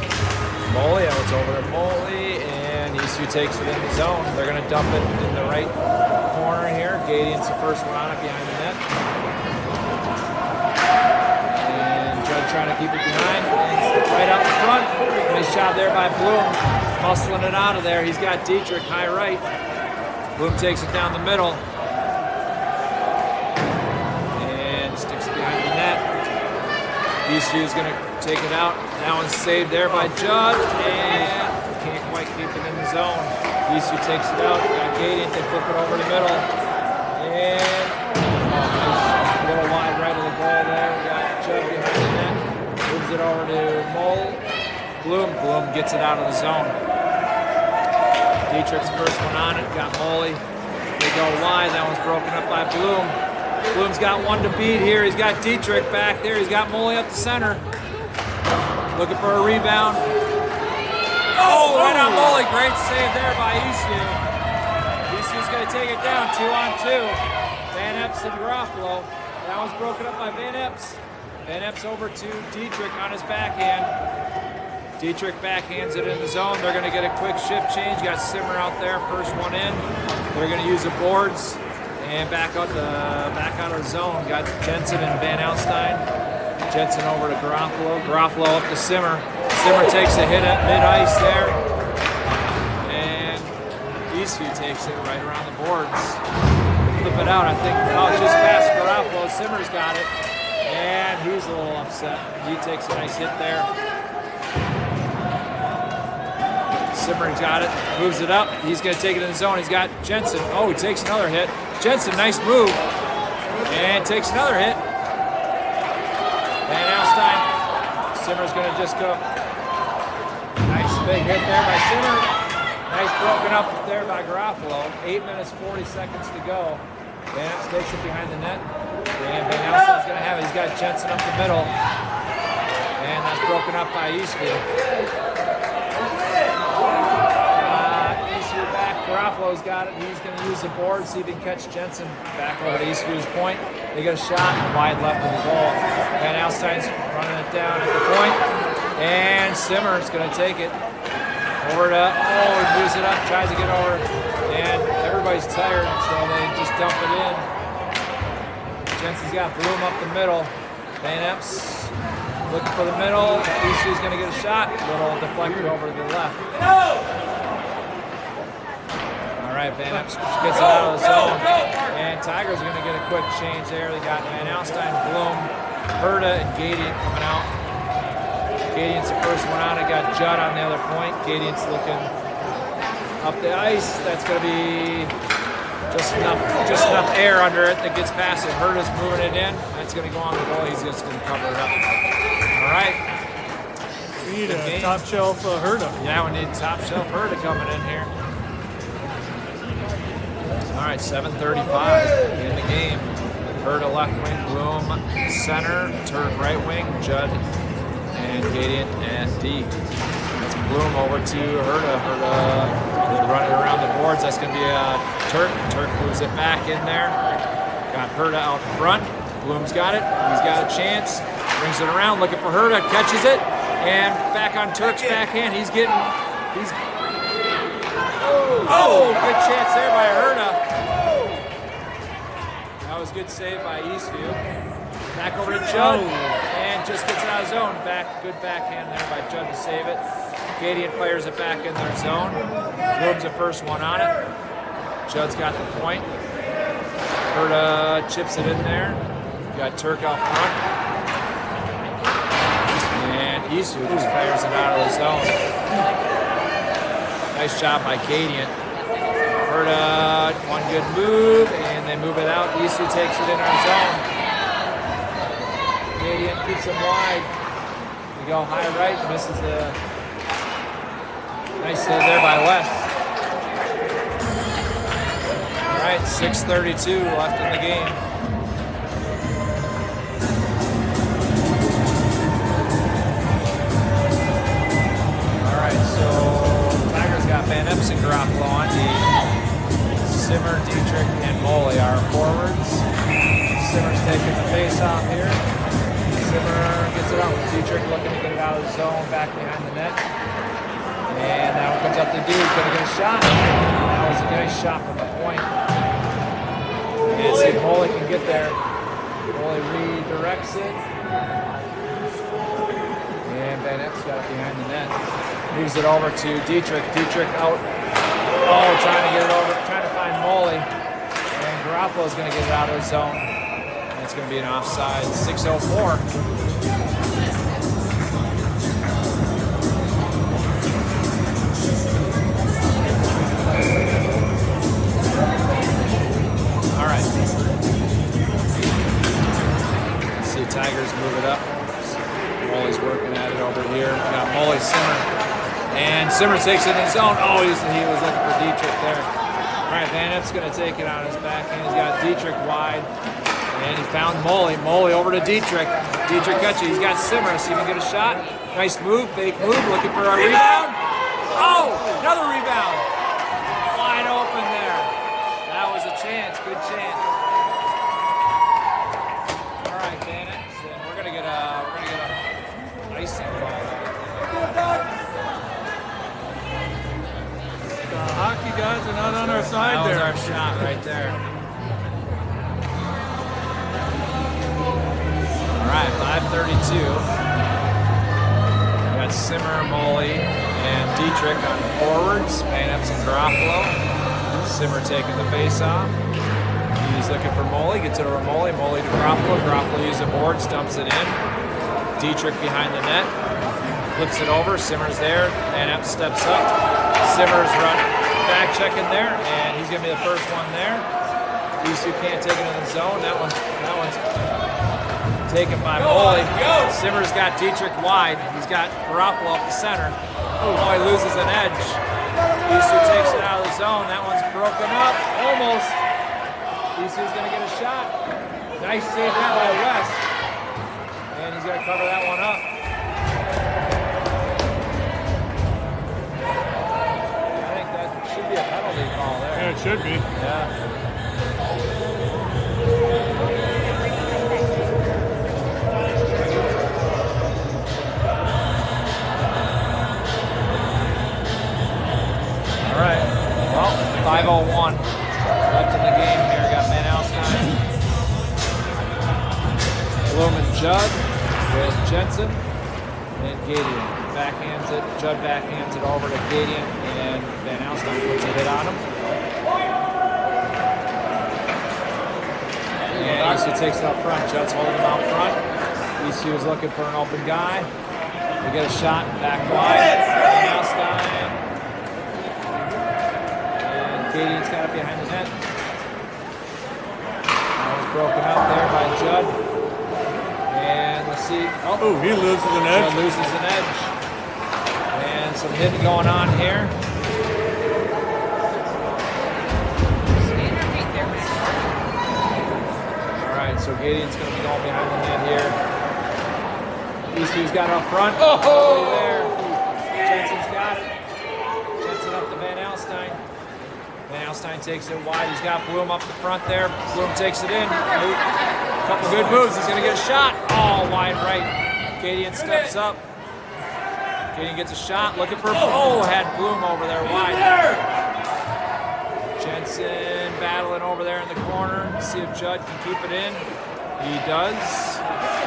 Molly, it's over to Molly, and Eastview takes it in the zone. They're going to dump it in the right corner here. Gadian's the first one on it behind the net. And Judd trying to keep it behind. And right out the front. Nice job there by Bloom. Muscling it out of there. He's got Dietrich high right. Bloom takes it down the middle. And sticks it behind the net. Eastview's going to take it out. That one's saved there by Judd. And can't quite keep it in the zone. Eastview takes it out. Got Gadian to flip it over the middle. And nice. A little wide right of the goal there. We got Judd behind the net. Moves it over to Mole. Bloom gets it out of the zone. Dietrich's first one on it, got Molly. They go wide, that one's broken up by Bloom. Bloom's got one to beat here. He's got Dietrich back there. He's got Molly up the center. Looking for a rebound. Oh, right on Molly. Great save there by Eastview. Eastview's going to take it down, 2-on-2. Van Epps and Garofalo. That one's broken up by Van Epps. Van Epps over to Dietrich on his backhand. Dietrich backhands it in the zone. They're going to get a quick shift change. Got Simmer out there, first one in. They're going to use the boards and back out of the zone. Got Jensen and Van Alstyne. Jensen over to Garofalo. Garofalo up to Simmer. Simmer takes a hit at mid-ice there. And Eastview takes it right around the boards. Flip it out, I think. Oh, just past Garofalo. Simmer's got it. And he's a little upset. He takes a nice hit there. Simmer's got it, moves it up. He's going to take it in the zone. He's got Jensen. Oh, he takes another hit. Jensen, nice move. And takes another hit. Van Alstyne. Simmer's going to just go. Nice big hit there by Simmer. Nice broken up there by Garofalo. 8 minutes, 40 seconds to go. Van Epps takes it behind the net. And Van Alstyne's going to have it. He's got Jensen up the middle. And that's broken up by Eastview. Garofalo's got it. He's going to use the board, see if he can catch Jensen back over to Eastview's point. They get a shot wide left of the goal. Van Alstyne's running it down at the point. And Simmer's going to take it over to, he moves it up, tries to get over. And everybody's tired, so they just dump it in. Jensen's got Bloom up the middle. Van Epps looking for the middle. Eastview's going to get a shot. Little deflected over to the left. All right, Van Epps gets it out of the zone, and Tigers are going to get a quick change there. They got Van Alstyne, Bloom, Herta, and Gadian coming out. Gadian's the first one on it. Got Judd on the other point. Gadian's looking up the ice. That's going to be just enough air under it that gets past it. Herta's moving it in. That's going to go on the goal. He's just going to cover it up. All right. We need a top shelf Herta. Yeah, we need top shelf Herta coming in here. All right, 7:35 in the game. Herta left wing, Bloom center, Turk right wing, Judd and Gadian at D. That's Bloom over to Herta. Herta running around the boards. That's going to be a Turk. Turk moves it back in there. Got Herta out front. Bloom's got it. He's got a chance. Brings it around, looking for Herta. Catches it, and back on Turk's backhand. He's good chance there by Herta. That was good save by Eastview. Back over to Judd, and just gets it out of zone. Good backhand there by Judd to save it. Gadian fires it back in their zone. Bloom's the first one on it. Judd's got the point. Herta chips it in there. Got Turk out front. And Eastview just fires it out of the zone. Nice job by Cadian. Herta, one good move, and they move it out. Eastview takes it in our zone. Cadian keeps him wide. We go high right, misses the nice save there by West. All right, 6:32 left in the game. All right, so Tigers got Van Epson, Garoppolo on D. Simmer, Dietrich, and Moley are forwards. Simmer's taking the face off here. Simmer gets it out. Dietrich looking to get it out of the zone, back behind the net. And that one comes up to D. He's going to get a shot. That was a nice shot from the point. And see if Moley can get there. Moley redirects it. And Van Epps got it behind the net. Moves it over to Dietrich. Dietrich out. Oh, trying to get it over, trying to find Moley. And Garoppolo's going to get it out of the zone. And it's going to be an offside. 6:04. All right. Let's see Tigers move it up. Moley's working at it over here. We got Moley, Simmer. And Simmer takes it in his zone. Oh, he was looking for Dietrich there. All right, Van Epps going to take it on his backhand. He's got Dietrich wide. And he found Moley. Moley over to Dietrich. Dietrich catches it. He's got Simmer. See if he can get a shot. Nice move, fake move. Looking for a rebound. Oh, another rebound. Wide open there. That was a chance. Good chance. All right, Van Epps. And we're going to get a icing ball. The hockey guys are not on our side there. That was our shot right there. All right, 5:32. We got Simmer, Moley, and Dietrich on the forwards. Van Epps and Garoppolo. Simmer taking the face off. He's looking for Moley. Gets it over Moley. Moley to Garoppolo. Garoppolo uses the boards, dumps it in. Dietrich behind the net. Flips it over. Simmer's there. Van Epps steps up. Simmer's back checking there, and he's gonna be the first one there. These two can't take it in the zone. That one's taken by Moley. Simmer's got Dietrich wide. He's got Garoppolo up the center. Oh, he loses an edge. These two takes it out of the zone. That one's broken up, almost. These two's gonna get a shot. Nice save there by West, and he's gonna cover that one up. Should be a penalty call there. Yeah, it should be. Yeah. All right. Well, 5:01 left in the game here. Got Van Alstyne, Bloom and Judd with Jensen and Gadian. Backhands it. Judd backhands it over to Gadian, and Van Alstyne puts a hit on him. And Eastview takes it up front. Judd's holding him out front. Eastview is looking for an open guy. We get a shot back wide. Van Alstyne. And Gadian's got it behind the net. That was broken up there by Judd. And let's see. Oh, he loses an edge. Judd loses an edge. And some hitting going on here. All right, so Gadian's going to be going behind the net here. Eastview's got it up front. Oh, there. Jensen's got it. Jensen up to Van Alstyne. Van Alstyne takes it wide. He's got Bloom up the front there. Bloom takes it in. A couple good moves. He's going to get a shot. Oh, wide right. Gadian steps up. Gadian gets a shot. Looking for had Bloom over there wide. Jensen battling over there in the corner. See if Judd can keep it in. He does.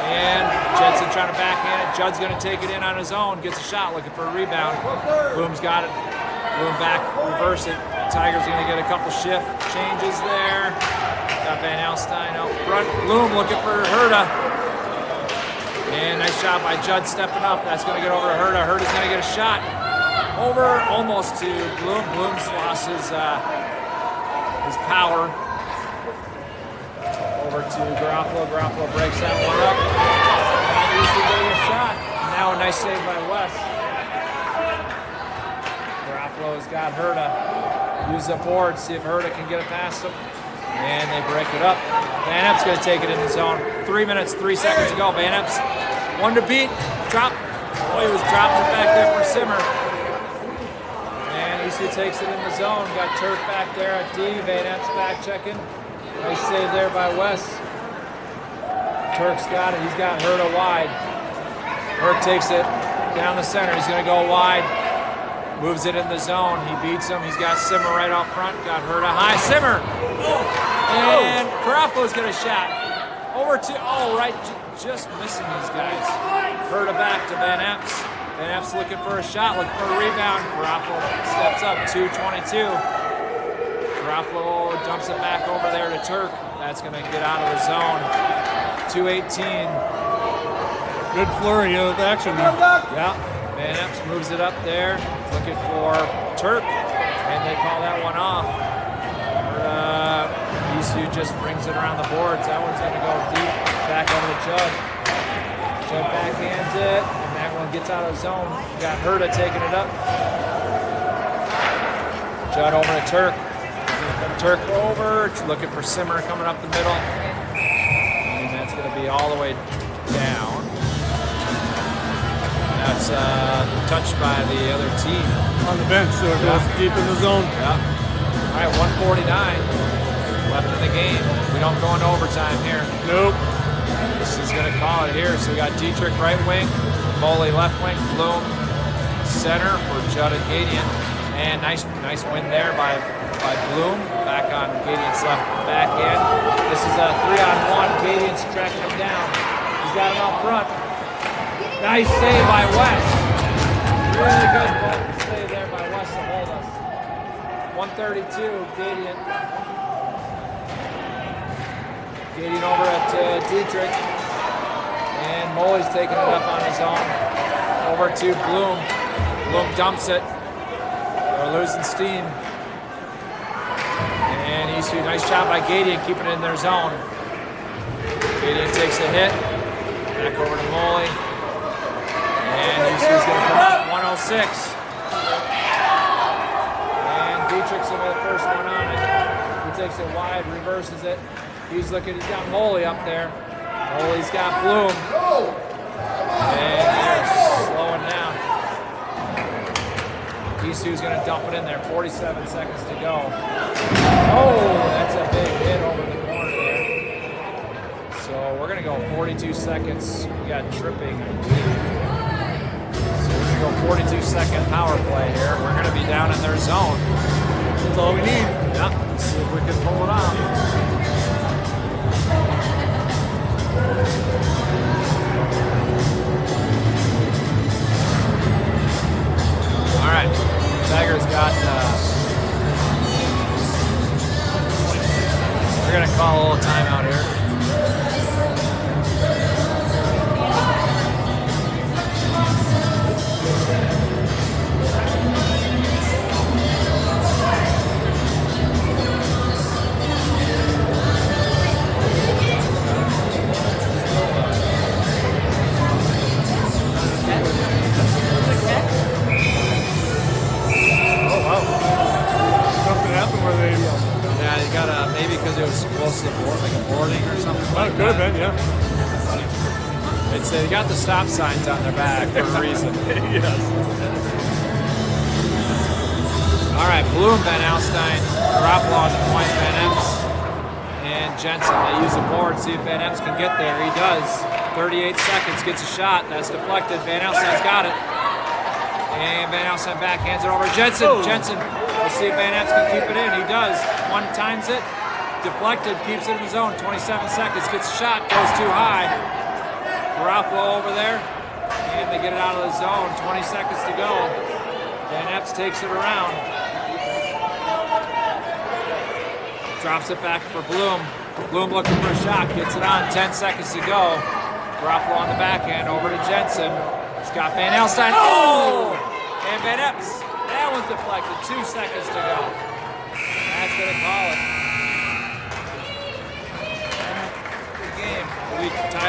And Jensen trying to backhand it. Judd's going to take it in on his own. Gets a shot. Looking for a rebound. Bloom's got it. Bloom back. Reverse it. Tigers going to get a couple shift changes there. Got Van Alstyne out front. Bloom looking for Herta. And nice shot by Judd stepping up. That's going to get over to Herta. Herta's going to get a shot. Over almost to Bloom. Bloom's lost his power. Over to Garofalo. Garofalo breaks that one up. And Eastview getting a shot. Now a nice save by Wes. Garofalo's got Herta. Use the board, see if Herta can get it past him. And they break it up. Van Epps going to take it in the zone. 3 minutes, 3 seconds to go. Van Epps, one to beat. Drop. Oh, he was dropping it back there for Simmer. And Eastview takes it in the zone. Got Turk back there at D. Van Epps back checking. Nice save there by Wes. Turk's got it. He's got Herta wide. Turk takes it down the center. He's going to go wide. Moves it in the zone. He beats him. He's got Simmer right out front. Got Herta high. Simmer! And Garofalo's got a shot. Over to, right, just missing these guys. Herta back to Van Epps. Van Epps looking for a shot, looking for a rebound. Garofalo steps up, 2:22. Garofalo dumps it back over there to Turk. That's going to get out of the zone. 2:18. Good flurry of action there. Yeah, Van Epps moves it up there, looking for Turk, and they call that one off. Eastview just brings it around the boards. That one's going to go deep, back over to Judd. Judd backhands it, and that one gets out of zone. Got Herta taking it up. Judd over to Turk. Turk over, looking for Simmer coming up the middle. And that's going to be all the way down. That's touched by the other team. On the bench, so it goes deep in the zone. Yeah. All right, 1:49 left in the game. We don't go into overtime here. Nope. This is going to call it here. So we got Dietrich right wing, Moley left wing, Bloom center for Judd and Gadian. And nice win there by Bloom. Back on Gadian's left backhand. This is a 3-on-1. Gadian's tracking him down. He's got him out front. Nice save by Wes. Really good save there by Wes to hold us. 132, Gadian. Gadian over at Dietrich. And Moley's taking it up on his own. Over to Bloom. Bloom dumps it. They're losing steam. And Eastview, nice job by Gadian, keeping it in their zone. Gadian takes a hit. Back over to Moley. And Eastview's going to come up 106. And Dietrich's going to be the first one on it. He takes it wide, reverses it. He's got Moley up there. Moley's got Bloom. And they're slowing down. Eastview's going to dump it in there. 47 seconds to go. Oh, that's a big hit over the corner there. So we're going to go 42 seconds. We got tripping, I believe. So we're going to go 42-second power play here. We're going to be down in their zone. That's all we need. Yep. Let's see if we can pull it off. All right. Tigers got, we're going to call a little timeout here. Something happened where they... Yeah, you got to, maybe because it was close to the board, like a boarding or something like Could have that. been, yeah. They got the stop signs on their back for a reason. Yes. All right, Bloom, Van Alstyne, Garofalo on the point, Van Epps, and Jensen. They use the board, see if Van Epps can get there. He does. 38 seconds, gets a shot. That's deflected. Van Alstyne's got it. And Van Alstyne back, hands it over to Jensen. Oh. Jensen, let's see if Van Epps can keep it in. He does. One times it. Deflected, keeps it in the zone. 27 seconds, gets a shot, goes too high. Garofalo over there. And they get it out of the zone. 20 seconds to go. Van Epps takes it around. Drops it back for Bloom. Bloom looking for a shot, gets it on, 10 seconds to go. Garofalo on the backhand, over to Jensen. Scott Van Alstyne, oh! And Van Epps, that one's deflected, 2 seconds to go. That's gonna call it. Good game. We tied